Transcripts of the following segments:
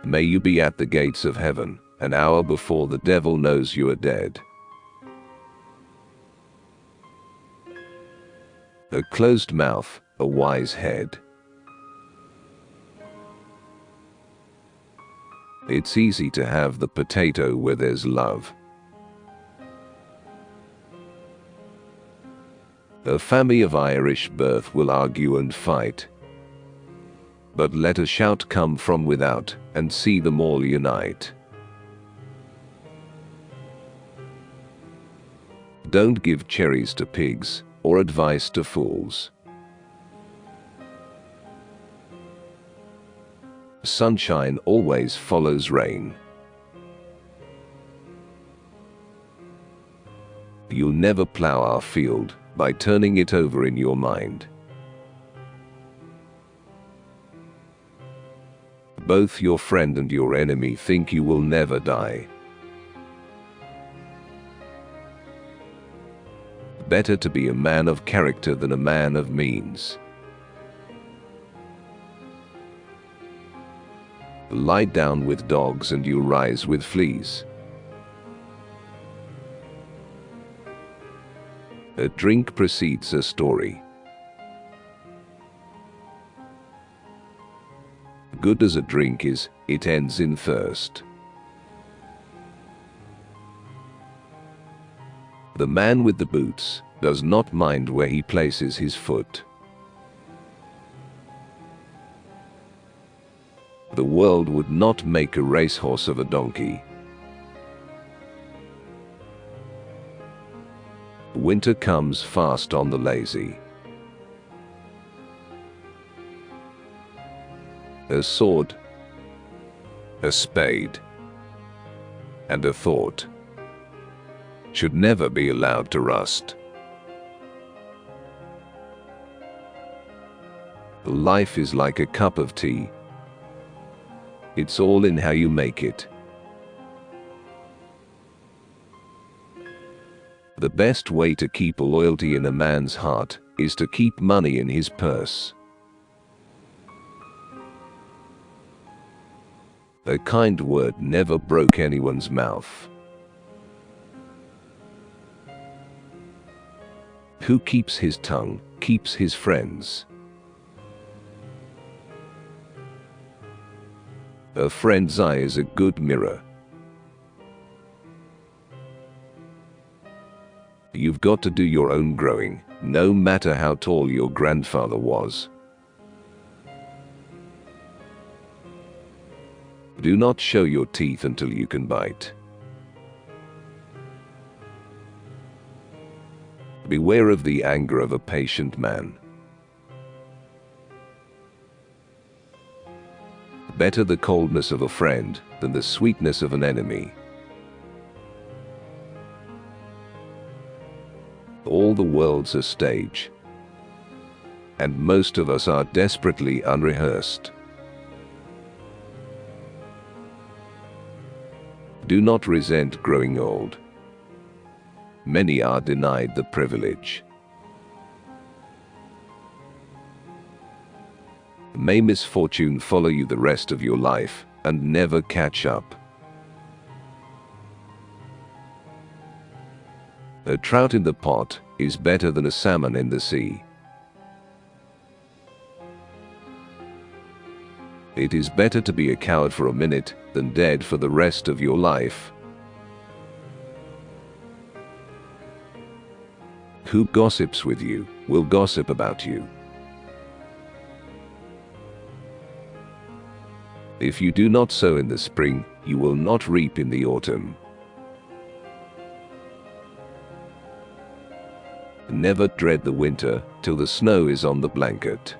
May you be at the gates of heaven an hour before the devil knows you are dead. A closed mouth, a wise head. It's easy to have the potato where there's love. A family of Irish birth will argue and fight, but let a shout come from without, and see them all unite. Don't give cherries to pigs, or advice to fools. Sunshine always follows rain. You'll never plow our field by turning it over in your mind. Both your friend and your enemy think you will never die. Better to be a man of character than a man of means. Lie down with dogs and you rise with fleas. A drink precedes a story. Good as a drink is, it ends in thirst. The man with the boots does not mind where he places his foot. The world would not make a racehorse of a donkey. Winter comes fast on the lazy. A sword, a spade, and a thought should never be allowed to rust. Life is like a cup of tea. It's all in how you make it. The best way to keep loyalty in a man's heart is to keep money in his purse. A kind word never broke anyone's mouth. Who keeps his tongue, keeps his friends. A friend's eye is a good mirror. You've got to do your own growing, no matter how tall your grandfather was. Do not show your teeth until you can bite. Beware of the anger of a patient man. Better the coldness of a friend than the sweetness of an enemy. All the world's a stage, and most of us are desperately unrehearsed. Do not resent growing old. Many are denied the privilege. May misfortune follow you the rest of your life and never catch up. A trout in the pot is better than a salmon in the sea. It is better to be a coward for a minute than dead for the rest of your life. Who gossips with you will gossip about you. If you do not sow in the spring, you will not reap in the autumn. Never dread the winter till the snow is on the blanket.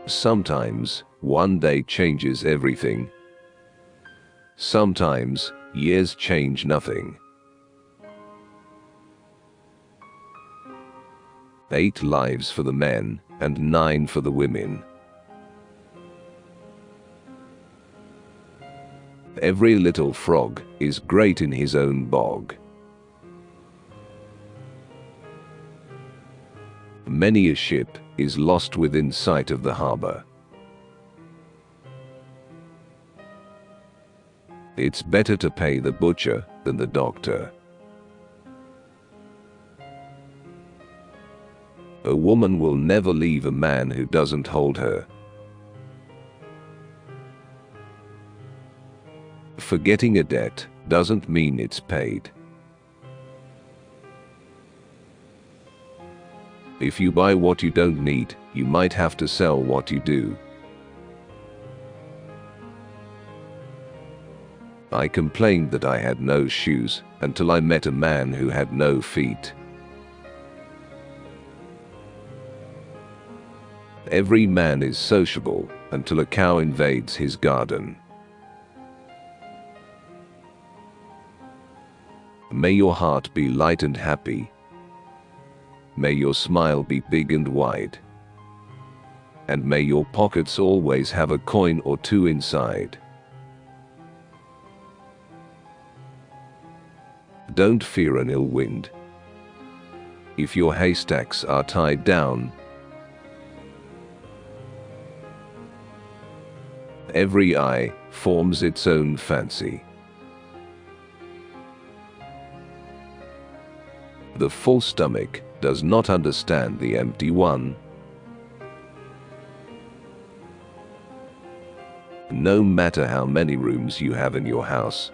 Sometimes, one day changes everything. Sometimes, years change nothing. 8 lives for the men, and 9 for the women. Every little frog is great in his own bog. Many a ship is lost within sight of the harbor. It's better to pay the butcher than the doctor. A woman will never leave a man who doesn't hold her. Forgetting a debt doesn't mean it's paid. If you buy what you don't need, you might have to sell what you do. I complained that I had no shoes until I met a man who had no feet. Every man is sociable until a cow invades his garden. May your heart be light and happy. May your smile be big and wide. And may your pockets always have a coin or two inside. Don't fear an ill wind. If your haystacks are tied down, every eye forms its own fancy. The full stomach does not understand the empty one. No matter how many rooms you have in your house,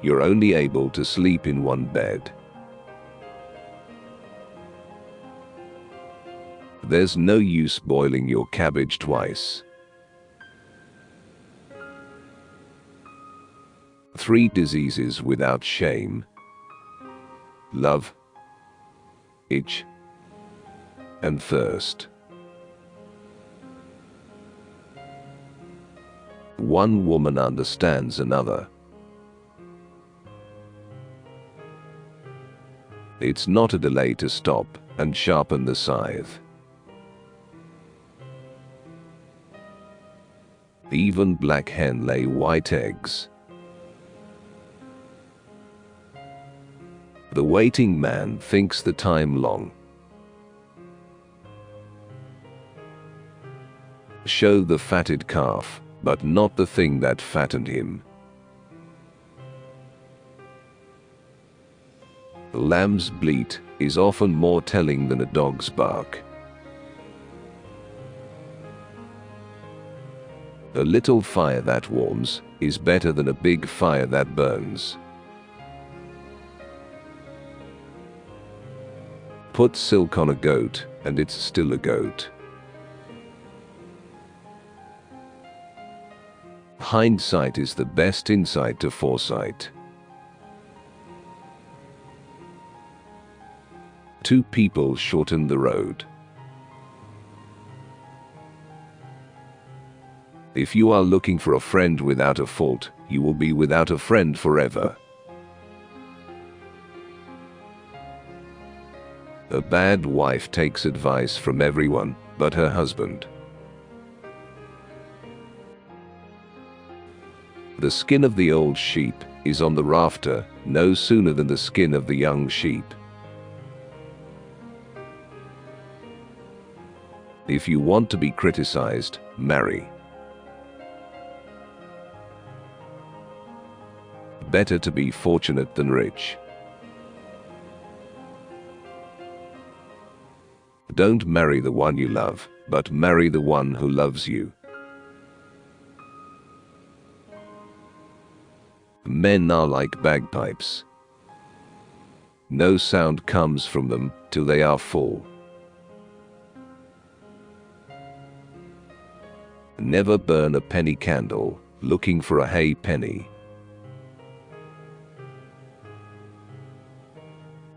you're only able to sleep in one bed. There's no use boiling your cabbage twice. 3 diseases without shame: love, itch, and thirst. One woman understands another. It's not a delay to stop and sharpen the scythe. Even black hen lay white eggs. The waiting man thinks the time long. Show the fatted calf, but not the thing that fattened him. A lamb's bleat is often more telling than a dog's bark. A little fire that warms is better than a big fire that burns. Put silk on a goat, and it's still a goat. Hindsight is the best insight to foresight. 2 people shorten the road. If you are looking for a friend without a fault, you will be without a friend forever. A bad wife takes advice from everyone but her husband. The skin of the old sheep is on the rafter no sooner than the skin of the young sheep. If you want to be criticized, marry. Better to be fortunate than rich. Don't marry the one you love, but marry the one who loves you. Men are like bagpipes. No sound comes from them till they are full. Never burn a penny candle looking for a halfpenny.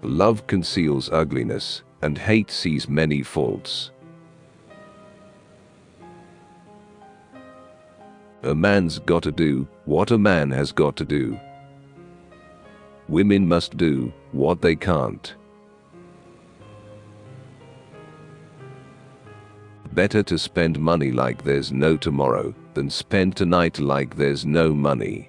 Love conceals ugliness, and hate sees many faults. A man's got to do what a man has got to do. Women must do what they can't. Better to spend money like there's no tomorrow than spend tonight like there's no money.